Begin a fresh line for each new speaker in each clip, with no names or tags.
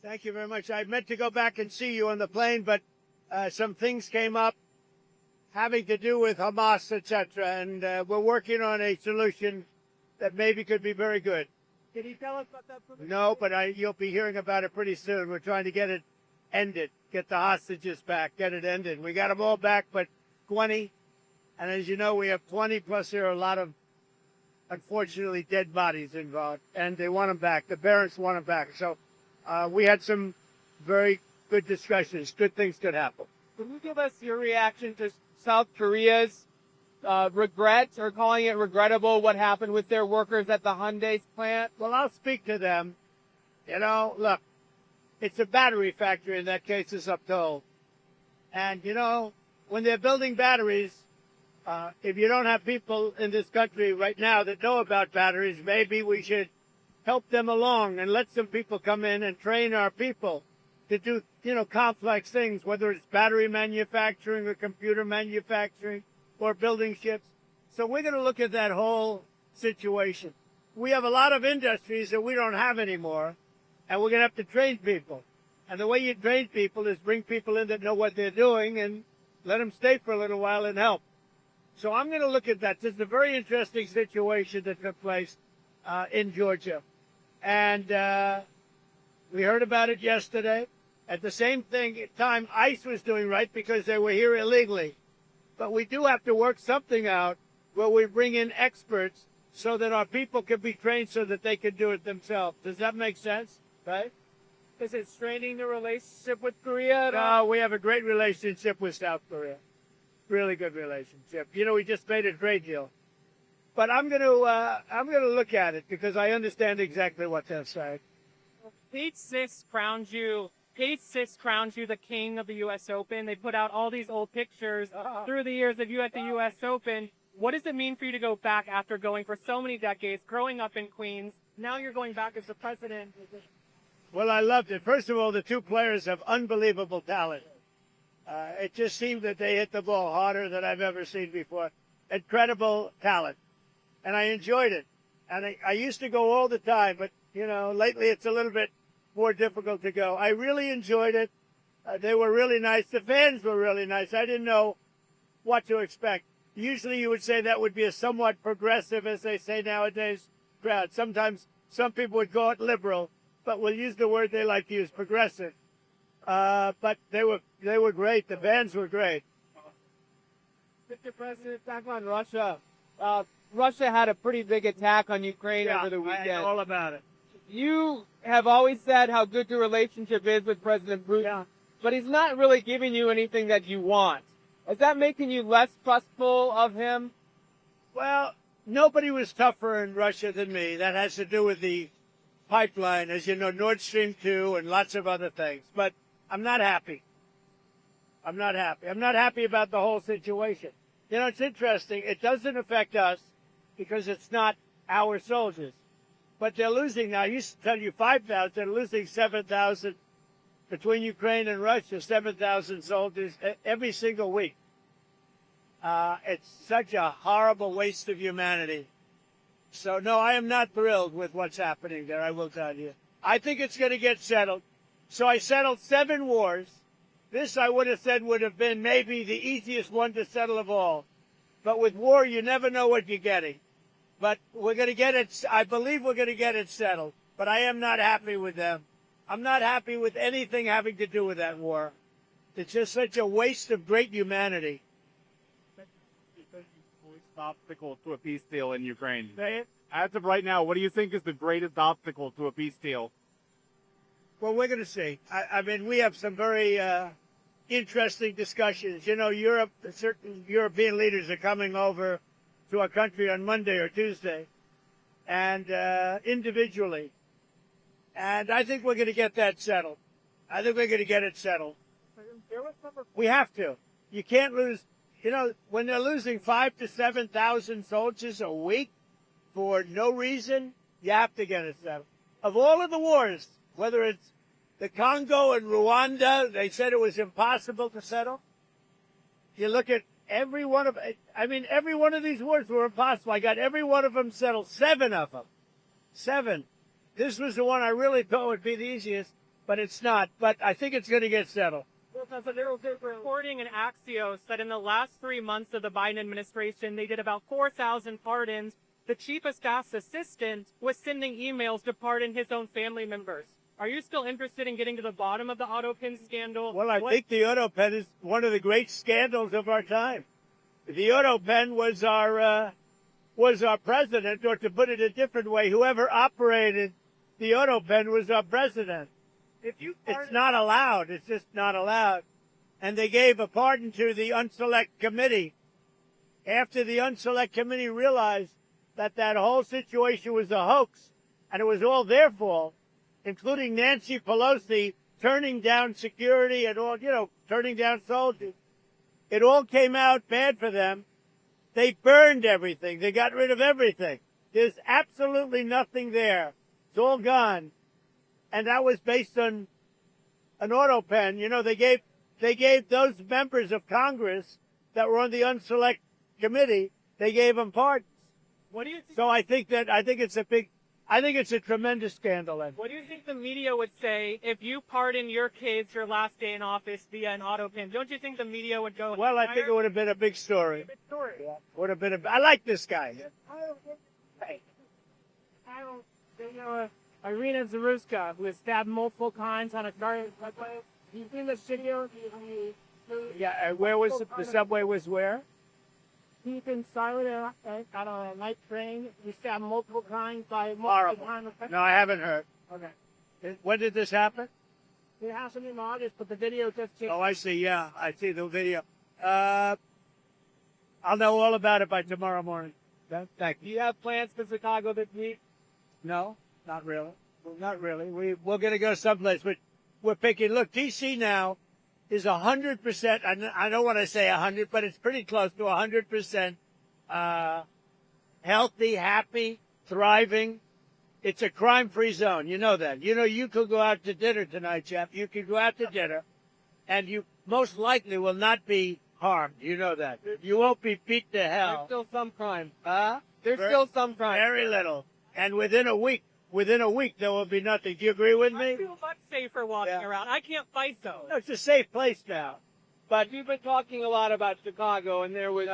Thank you very much. I meant to go back and see you on the plane, but some things came up having to do with Hamas, etc., and we're working on a solution that maybe could be very good.
Can you tell us about that?
No, but you'll be hearing about it pretty soon. We're trying to get it ended, get the hostages back, get it ended. We got them all back, but 20. And as you know, we have 20, plus there are a lot of, unfortunately, dead bodies involved. And they want them back. The parents want them back. So we had some very good discussions. Good things could happen.
Can you give us your reaction to South Korea's regret, or calling it regrettable, what happened with their workers at the Hyundai plant?
Well, I'll speak to them. You know, look, it's a battery factory in that case, is up told. And, you know, when they're building batteries, if you don't have people in this country right now that know about batteries, maybe we should help them along and let some people come in and train our people to do, you know, complex things, whether it's battery manufacturing or computer manufacturing or building ships. So we're going to look at that whole situation. We have a lot of industries that we don't have anymore, and we're going to have to train people. And the way you train people is bring people in that know what they're doing and let them stay for a little while and help. So I'm going to look at that. This is a very interesting situation that took place in Georgia. And we heard about it yesterday. At the same time, ICE was doing right because they were here illegally. But we do have to work something out where we bring in experts so that our people can be trained so that they can do it themselves. Does that make sense? Right?
Is it straining the relationship with Korea at all?
No, we have a great relationship with South Korea. Really good relationship. You know, we just made a trade deal. But I'm going to look at it because I understand exactly what they're saying.
Page 6 crowns you the king of the U.S. Open. They put out all these old pictures through the years of you at the U.S. Open. What does it mean for you to go back after going for so many decades, growing up in Queens? Now you're going back as the president.
Well, I loved it. First of all, the two players have unbelievable talent. It just seemed that they hit the ball harder than I've ever seen before. Incredible talent. And I enjoyed it. And I used to go all the time, but, you know, lately it's a little bit more difficult to go. I really enjoyed it. They were really nice. The fans were really nice. I didn't know what to expect. Usually you would say that would be a somewhat progressive, as they say nowadays, crowd. Sometimes some people would call it liberal, but we'll use the word they like to use, progressive. But they were great. The bands were great.
Mr. President, back on Russia. Russia had a pretty big attack on Ukraine over the weekend.
I know all about it.
You have always said how good your relationship is with President Putin, but he's not really giving you anything that you want. Is that making you less trustful of him?
Well, nobody was tougher in Russia than me. That has to do with the pipeline, as you know, Nord Stream 2 and lots of other things. But I'm not happy. I'm not happy. I'm not happy about the whole situation. You know, it's interesting. It doesn't affect us because it's not our soldiers. But they're losing now. I used to tell you 5,000. They're losing 7,000 between Ukraine and Russia, 7,000 soldiers every single week. It's such a horrible waste of humanity. So, no, I am not thrilled with what's happening there, I will tell you. I think it's going to get settled. So I settled 7 wars. This, I would have said, would have been maybe the easiest one to settle of all. But with war, you never know what you're getting. But we're going to get it, I believe we're going to get it settled. But I am not happy with them. I'm not happy with anything having to do with that war. It's just such a waste of great humanity.
Obstacle to a peace deal in Ukraine.
Say it?
As of right now, what do you think is the greatest obstacle to a peace deal?
Well, we're going to see. I mean, we have some very interesting discussions. You know, Europe, certain European leaders are coming over to our country on Monday or Tuesday, and individually. And I think we're going to get that settled. I think we're going to get it settled. We have to. You can't lose. You know, when they're losing 5,000 to 7,000 soldiers a week for no reason, you have to get it settled. Of all of the wars, whether it's the Congo and Rwanda, they said it was impossible to settle. You look at every one of, I mean, every one of these wars were impossible. I got every one of them settled, 7 of them. 7. This was the one I really thought would be the easiest. but it's not. But I think it's going to get settled.
Reporting in Axios that in the last 3 months of the Biden administration, they did about 4,000 pardons. The chief of staff's assistant was sending emails to pardon his own family members. Are you still interested in getting to the bottom of the AutoPen scandal?
Well, I think the AutoPen is one of the great scandals of our time. The AutoPen was our president, or to put it a different way, whoever operated the AutoPen was our president. It's not allowed. It's just not allowed. And they gave a pardon to the Unselect Committee after the Unselect Committee realized that that whole situation was a hoax and it was all their fault, including Nancy Pelosi turning down security and all, turning down soldiers. It all came out bad for them. They burned everything. They got rid of everything. There's absolutely nothing there. It's all gone. And that was based on an AutoPen. They gave those members of Congress that were on the Unselect Committee, they gave them pardons.
What do you think?
So I think it's a tremendous scandal.
What do you think the media would say if you pardon your kids your last day in office via an AutoPen? Don't you think the media would go?
Well, I think it would have been a big story.
A big story.
Yeah. Would have been. I like this guy.
Irina Zaruska, who was stabbed multiple times on a car. You seen the video?
Yeah. Where was the subway? Was where?
He's been silent on a night train. He stabbed multiple times by
Horrible. No, I haven't heard.
Okay.
When did this happen?
It happened in August, but the video just changed.
Oh, I see. Yeah, I see the video. I'll know all about it by tomorrow morning. Thank
Do
you.
you have plans for Chicago this week?
No, not really. Well, not really. We're going to go someplace, but we're picking. Look, D.C. now is 100%. I don't want to say 100, but it's pretty close to 100% healthy, happy, thriving. It's a crime-free zone. You know that. You could go out to dinner tonight, Jeff. You could go out to dinner, and you most likely will not be harmed. You know that. You won't be beat to hell.
There's still some crime.
Huh?
There's still some crime.
Very little. And within a week, there will be nothing. Do you agree with me?
I feel much safer walking around. I can't fight though.
No, it's a safe place now.
But you've been talking a lot about Chicago, and there was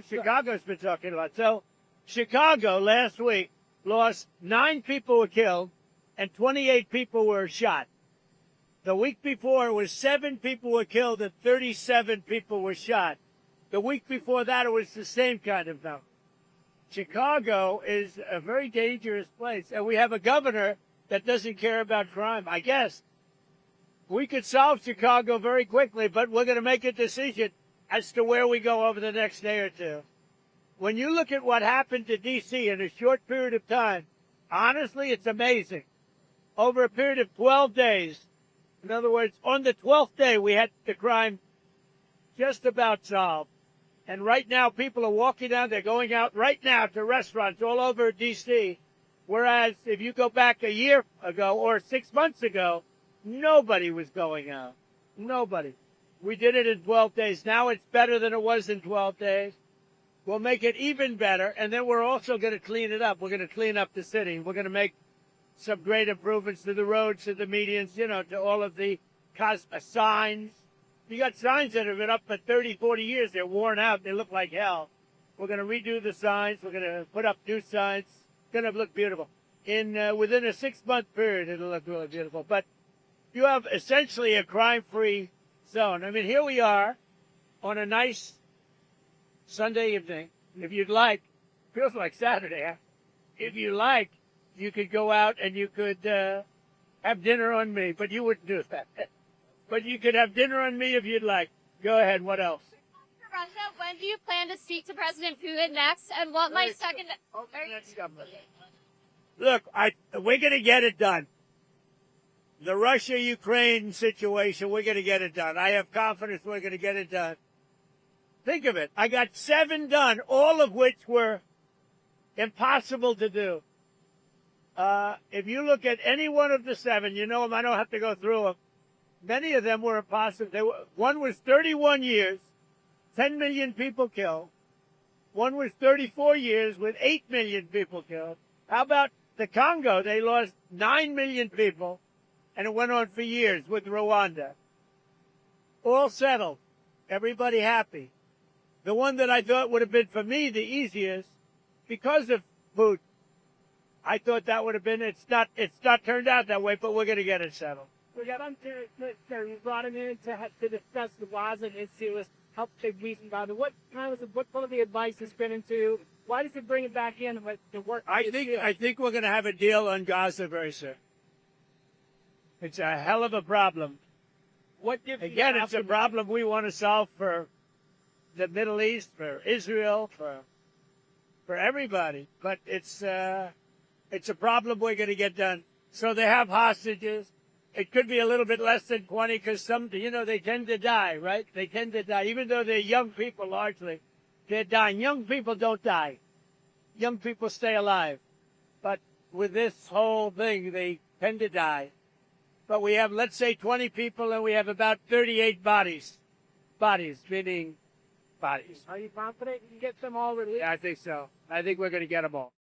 Chicago's been talking a lot. So, Chicago last week lost 9 people were killed and 28 people were shot. The week before it was 7 people were killed and 37 people were shot. The week before that it was the same kind of number. Chicago is a very dangerous place, and we have a governor that doesn't care about crime. I guess we could solve Chicago very quickly, but we're going to make a decision as to where we go over the next day or two. When you look at what happened to D.C. in a short period of time, honestly, it's amazing. Over a period of 12 days, in other words, on the 12th day, we had the crime just about solved. And right now, people are walking down, they're going out right now to restaurants all over D.C., whereas if you go back a year ago or 6 months ago, nobody was going out. Nobody. We did it in 12 days. Now it's better than it was in 12 days. We'll make it even better, and then we're also going to clean it up. We're going to clean up the city. We're going to make some great improvements to the roads, to the medians, to all of the signs. You got signs that have been up for 30, 40 years. They're worn out. They look like hell. We're going to redo the signs. We're going to put up new signs. It's going to look beautiful. Within a 6-month period, it'll look really beautiful. But you have essentially a crime-free zone. I mean, here we are on a nice Sunday evening. If you'd like, feels like Saturday, huh? If you like, you could go out and you could have dinner on me, but you wouldn't do that. But you could have dinner on me if you'd like. Go ahead. What else?
Russia, when do you plan to speak to President Putin next? And what might second...
Look, we're going to get it done. The Russia-Ukraine situation, we're going to get it done. I have confidence we're going to get it done. Think of it. I got 7 done, all of which were impossible to do. If you look at any one of the 7, you know them. I don't have to go through them. Many of them were impossible. One was 31 years, 10 million people killed. One was 34 years with 8 million people killed. How about the Congo? They lost 9 million people and it went on for years with Rwanda. All settled. Everybody happy. The one that I thought would have been for me the easiest, because of Putin, I thought that would have been, it's not turned out that way, but we're going to get it settled.
We got him we brought him in to discuss the Gaza issue, help the reason about it. What of the advice has been into? Why does it bring it back in to work?
I think we're going to have a deal on Gaza very soon. It's a hell of a problem.
What gives
Again, it's a problem we want to solve for the Middle East, for Israel, for everybody. But it's a problem we're going to get done. So they have hostages. It could be a little bit less than 20 because some, they tend to die, right? They tend to die. Even though they're young people largely, they're dying. Young people don't die. Young people stay alive. But with this whole thing, they tend to die. But we have, let's say, 20 people, and we have about 38 bodies. Bodies, meaning bodies.
Are you confident you can get them all released?
Yeah, I think so. I think we're going to get them all.